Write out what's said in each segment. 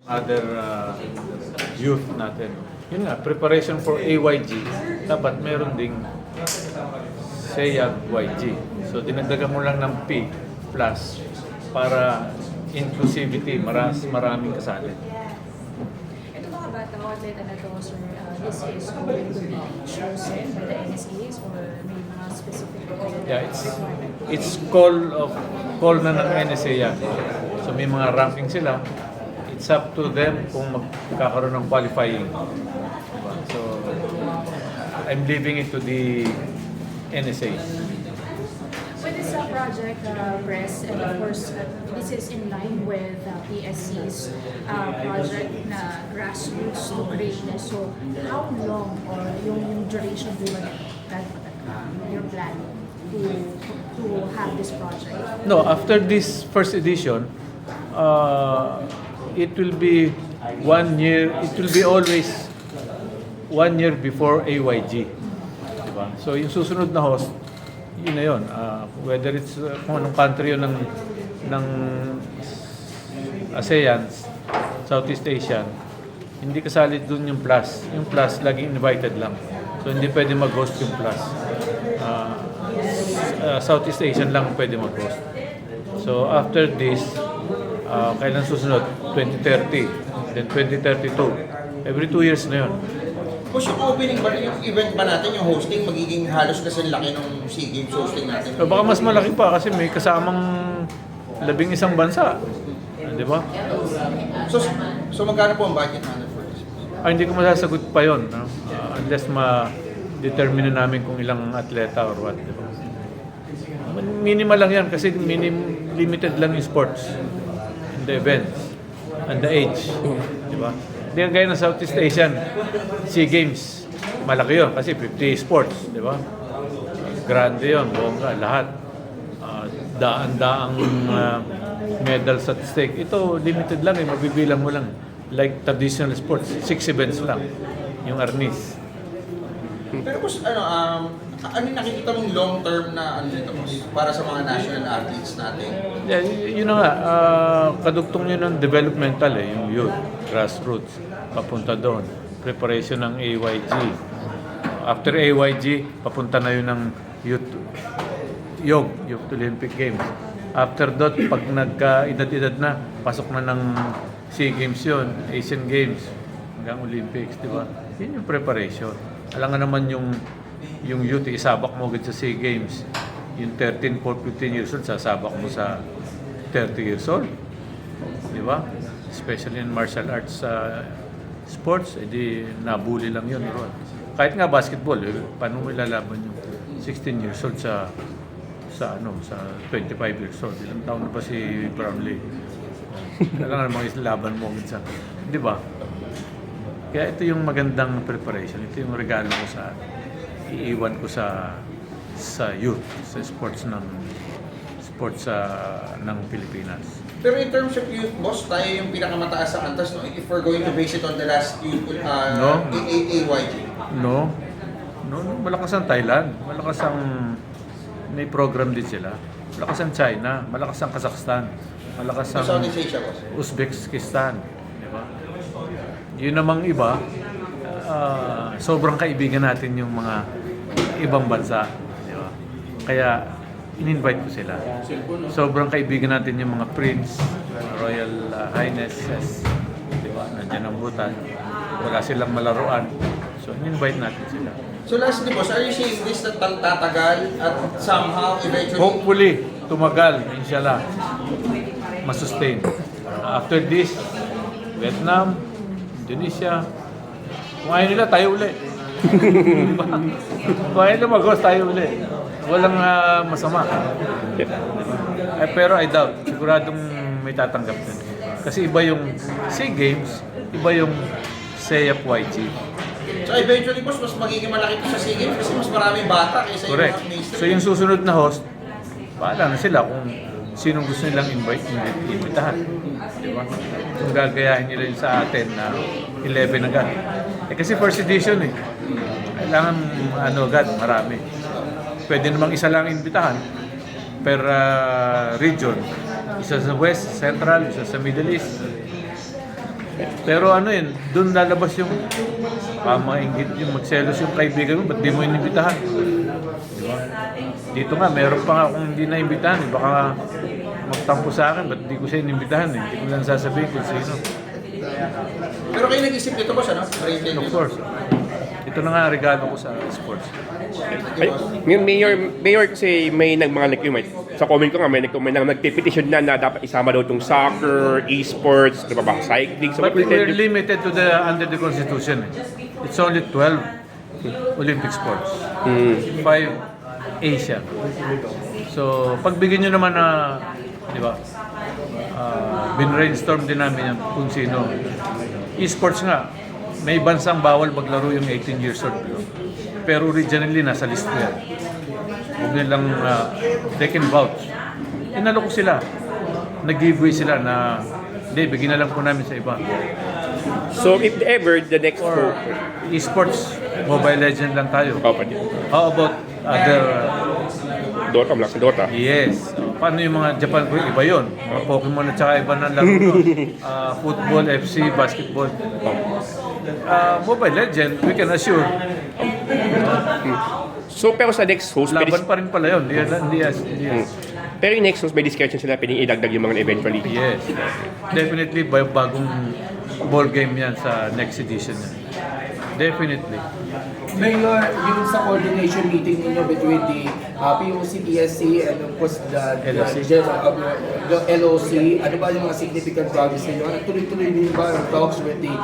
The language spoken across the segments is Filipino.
other youth natin. Yun nga, preparation for AYG, dapat meron ding SEAG YG. So dinagdagan mo lang ng P plus para inclusivity, maraming kasali. Ito mga bata o atleta na to, sir, this is going to be chosen by the NSAs or may mga specific Yeah, it's call na ng NSA yan. So may mga ranking sila. It's up to them kung magkakaroon ng qualifying. Diba? So I'm leaving it to the NSA. So this project, Press, and of course, this is in line with PSC's project na grassroots to greatness. So how long or yung duration po ba that your plan to have this project? No, after this first edition, it will be 1 year. It will be always 1 year before AYG. Diba? So yung susunod na host, yun na yun. Whether it's kung anong country yun ng ASEAN, Southeast Asian, hindi kasali dun yung plus. Yung plus, laging invited lang. So hindi pwede mag-host yung plus. Southeast Asian lang pwede mag-host. So after this, kailan susunod? 2030, then 2032. Every 2 years na yun. Push yung opening ba, yung event ba natin, yung hosting, magiging halos kasi laki ng SEA Games hosting natin? So baka mas malaki pa kasi may kasamang 11 bansa. Di ba? So magkano po ang budget natin for this? Hindi ko masasagot pa yun. No? Unless ma-determine namin kung ilang atleta or what. Di ba? Minimal lang yan kasi limited lang yung sports. And the events. And the age. Di ba? Hindi nga gaya ng Southeast Asian SEA Games. Malaki yun kasi 50 sports. Di ba? Grande yun. Bongga. Lahat. Daan-daang medals at stake. Ito, limited lang. Mabibilang mo lang. Like traditional sports, 6 events lang. Yung Arnis. Pero boss, ano yung nakikita mong long-term na dito, boss, para sa mga national athletes natin? Yeah, yun na nga. Kadugtong yun ng developmental yung youth, grassroots, papunta doon. Preparation ng AYG. After AYG, papunta na yun ng youth Olympic Games. After that, pag nagka-edad-edad na, pasok na ng SEA Games yun, Asian Games, hanggang Olympics, di ba? Yun yung preparation. Alam nga naman yung youth, isabak mo agad sa SEA Games. Yung 13, 14, 15 years old, sasabak mo sa 30 years old. Di ba? Especially in martial arts sports, edi nabuli lang yun. Bro. Kahit nga basketball, paano mo ilalaban yung 16 years old sa 25 years old. Ilang taon na ba si Brownlee? Kailangan namang laban mo minsan. Di ba? Kaya ito yung magandang preparation. Ito yung regalo ko iiwan ko sa youth, sa sports ng Pilipinas. Pero in terms of youth, boss, tayo yung pinakamataas sa antas, no? If we're going to base it on the last youth, No. AYG. No, malakas ang Thailand. Malakas ang may program din sila. Malakas ang China, malakas ang Kazakhstan, malakas ang Southeast Asia, boss. Uzbekistan, di ba? Yun namang iba, sobrang kaibigan natin yung mga ibang bansa, di ba? Kaya in-invite ko sila. Sobrang kaibigan natin yung mga prince, royal highnesses, di ba? Nandiyan ang Bhutan. Wala silang malaruan. So in-invite natin sila. So lastly, boss, are you saying this that tatagal at somehow eventually... Hopefully, tumagal, inshallah, masustain. After this, Vietnam, Indonesia, kung ayaw nila, tayo uli. Diba? Kung ayaw nila mag-host, tayo uli. Walang masama. Pero I doubt, siguradong may tatanggap din. Kasi iba yung SEA Games, iba yung SEAP YG. So eventually, boss, mas magiging malaki ito sa SEA Games kasi mas maraming bata kaysa Correct. yung mainstream. So yung susunod na host, bahala na sila kung sinong gusto nilang imbitahan. Di ba? Kung gagayahin nila yun sa atin na 11 agad. Kasi first edition Kailangan agad, marami. Pwede namang isa lang imbitahan per region. Isa sa West, Central, isa sa Middle East. Pero ano yun, doon lalabas yung pamainggit, yung magselos yung kaibigan mo, ba't di mo inimbitahan? Di ba? Dito nga, meron pa nga akong hindi naimbitahan. Baka nga magtampo sa akin, ba't di ko siya inimbitahan? Hindi ko lang sasabihin kung sino. Pero kayo nag-isip dito, boss, ano? Rated Of dito. course. Ito na nga ang regalo ko sa sports. Ay, yung mayor kasi may mga nag-comment. Sa comment ko nga, may nagpipetition na dapat isama daw itong soccer, esports, ano ba, cycling. So, But we're limited to the under the constitution. It's only 12 Olympic sports. 5 Asia. So, pagbigyan nyo naman na, di ba, bin-brainstorm din namin yan kung sino. Esports nga, may bansang bawal maglaro yung 18 years old. Pero originally, nasa list ko yan. Huwag nilang, they can vouch. Inalo ko sila. Nag-giveaway sila na, hindi, bigyan na lang po namin sa iba. So, if ever, the next Or esports, Mobile Legend lang tayo. How about other, Dota mo lang, sa Dota. yes. Paano yung mga Japan ko? Iba yun. Mga Pokemon at saka iba ng laro doon. Football, FC, basketball. Mobile Legend, we can assure. So, pero sa next host, Laban pa rin pala yun. Yes. pero yung next host, may discussion sila, pwedeng idagdag yung mga eventually. Yes. Definitely bagong ball game yan sa next edition. Definitely. Mayor, yung sa coordination meeting ninyo between the POC, PSC, and of course the LOC, ano ba yung mga significant progress ninyo? Tuloy-tuloy din ba ang talks with the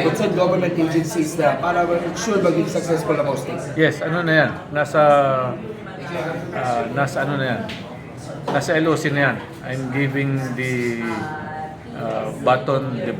outside government agencies na para sure maging successful ang hosting? Yes, ano na yan? Nasa ano na yan? Nasa LOC na yan. I'm giving the baton, the